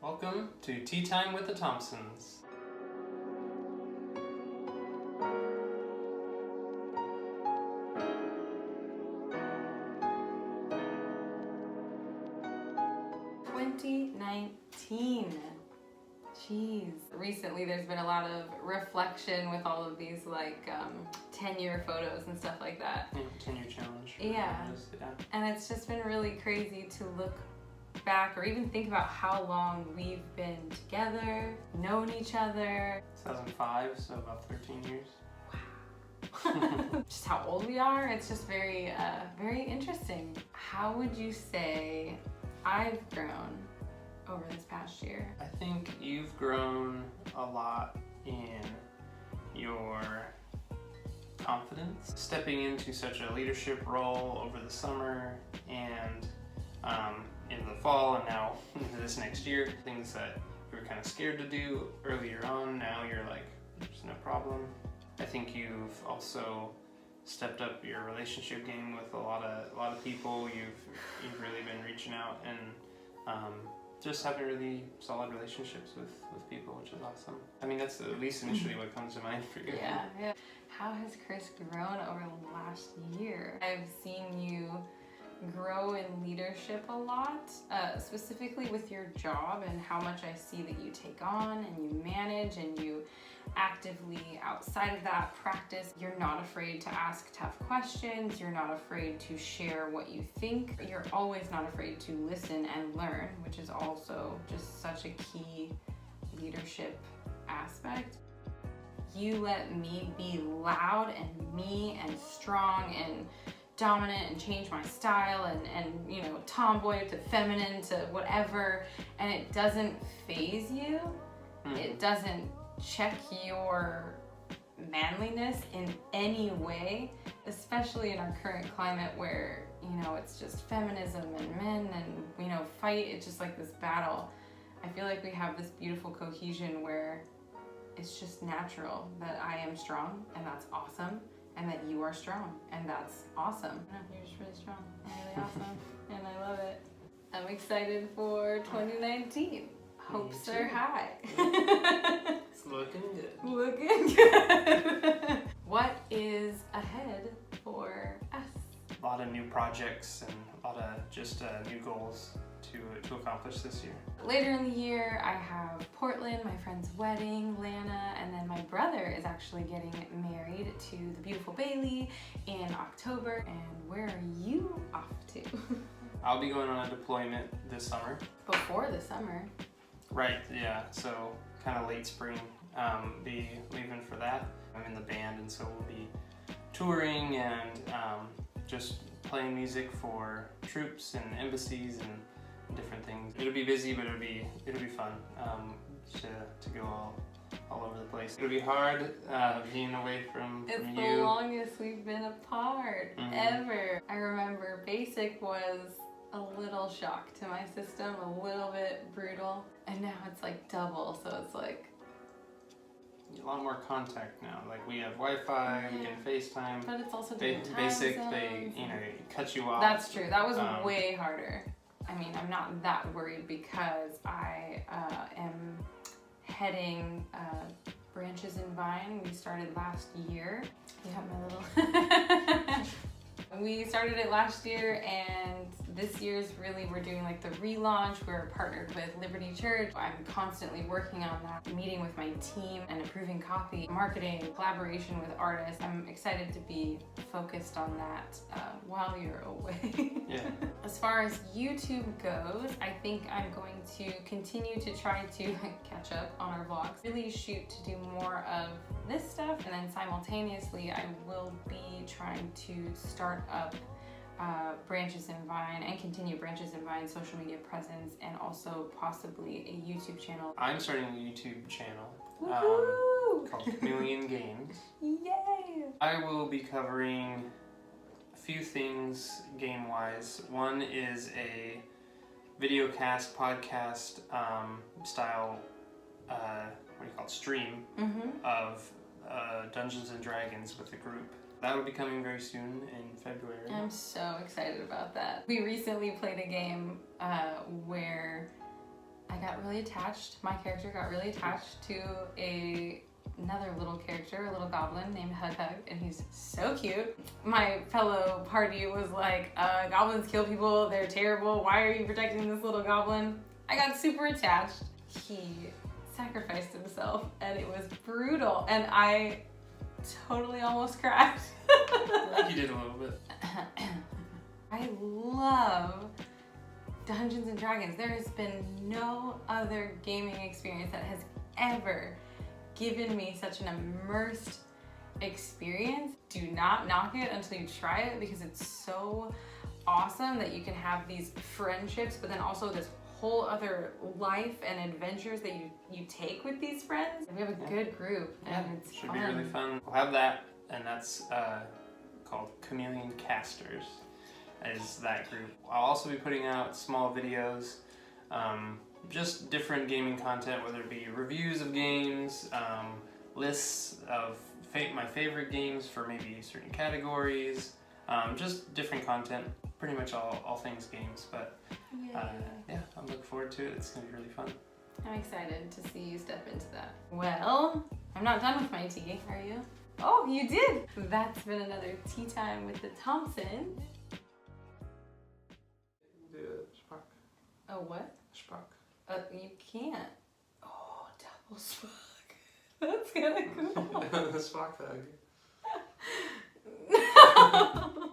Welcome to Tea Time with the Thompsons. Jeez. Recently there's been a lot of reflection with all of these 10-year photos and stuff like that. Yeah, 10-year challenge. Yeah. And it's just been really crazy to look back or even think about how long we've been together, known each other. 2005, so about 13 years. Wow. Just how old we are. It's just very interesting. How would you say I've grown over this past year? I think you've grown a lot in your confidence, stepping into such a leadership role over the summer and in the fall and now into this next year. Things that you were kind of scared to do earlier on, now you're like, there's no problem. I think you've also stepped up your relationship game with a lot of people. You've really been reaching out and just having really solid relationships with people, which is awesome. I mean, that's at least initially what comes to mind for you. Yeah. How has Chris grown over the last year? I've seen you grow in leadership a lot, specifically with your job and how much I see that you take on and you manage and you actively outside of that practice. You're not afraid to ask tough questions. You're not afraid to share what you think. You're always not afraid to listen and learn, which is also just such a key leadership aspect. You let me be loud and me and strong and dominant and change my style and you know, tomboy to feminine to whatever, and it doesn't faze you. It doesn't check your manliness in any way, especially in our current climate where, you know, it's just feminism and men and, you know, fight. It's just like this battle. I feel like we have this beautiful cohesion where it's just natural that I am strong and that's awesome, and that you are strong and that's awesome. You're just really strong and really awesome and I love it. I'm excited for 2019. Hopes are high. It's looking good. Looking good. What is ahead for us? A lot of new projects and a lot of just new goals to accomplish this year. Later in the year, I have Portland, my friend's wedding, Lana, and then my brother is actually getting married to the beautiful Bailey in October. And where are you off to? I'll be going on a deployment this summer. Before the summer. Right, yeah, so kind of late spring, be leaving for that. I'm in the band, and so we'll be touring and just playing music for troops and embassies and different things. It'll be busy, but it'll be fun to go all over the place. It'll be hard being away from you. It's the longest we've been apart ever. I remember basic was a little shock to my system, a little bit brutal, and now it's like double, so it's like a lot more contact now. Like we have Wi-Fi, we can FaceTime. But it's also different time basic, zones. they cut you off. That's true. That was way harder. I mean, I'm not that worried because I am heading Branches and Vine. We started last year. You have my little... We started it last year, and this year's really, we're doing like the relaunch. We're partnered with Liberty Church. I'm constantly working on that, meeting with my team and approving copy, marketing, collaboration with artists. I'm excited to be focused on that while you're away. Yeah. As far as YouTube goes, I think I'm going to continue to try to catch up on our vlogs, really shoot to do more of this stuff, and then simultaneously I will be trying to start up Branches and Vine and continue Branches and Vine social media presence, and also possibly a YouTube channel. I'm starting a YouTube channel called Chameleon Games. Yay! I will be covering a few things game-wise. One is a video cast, podcast style, what do you call it, stream of Dungeons and Dragons with a group. That will be coming very soon in February. I'm so excited about that. We recently played a game where I got really attached. My character got really attached to another little character, a little goblin named Hug Hug, and he's so cute. My fellow party was like, goblins kill people, they're terrible, why are you protecting this little goblin? I got super attached. He sacrificed himself and it was brutal and I totally almost cried. I think you did a little bit. I love Dungeons and Dragons. There has been no other gaming experience that has ever given me such an immersed experience. Do not knock it until you try it because it's so awesome that you can have these friendships, but then also this whole other life and adventures that you take with these friends. We have a good group and it's should fun. be really fun. We'll have that, and that's called Chameleon Casters, is that group. I'll also be putting out small videos, just different gaming content, whether it be reviews of games, lists of my favorite games for maybe certain categories, just different content, pretty much all things games, but yeah, I'm looking forward to it. It's gonna be really fun. I'm excited to see you step into that. Well, I'm not done with my tea, are you? Oh, you did! That's been another tea time with the Thompson. The Spock. Oh, what? Spock. You can't. Oh, double Spock. That's kinda cool. The Spock bag. No!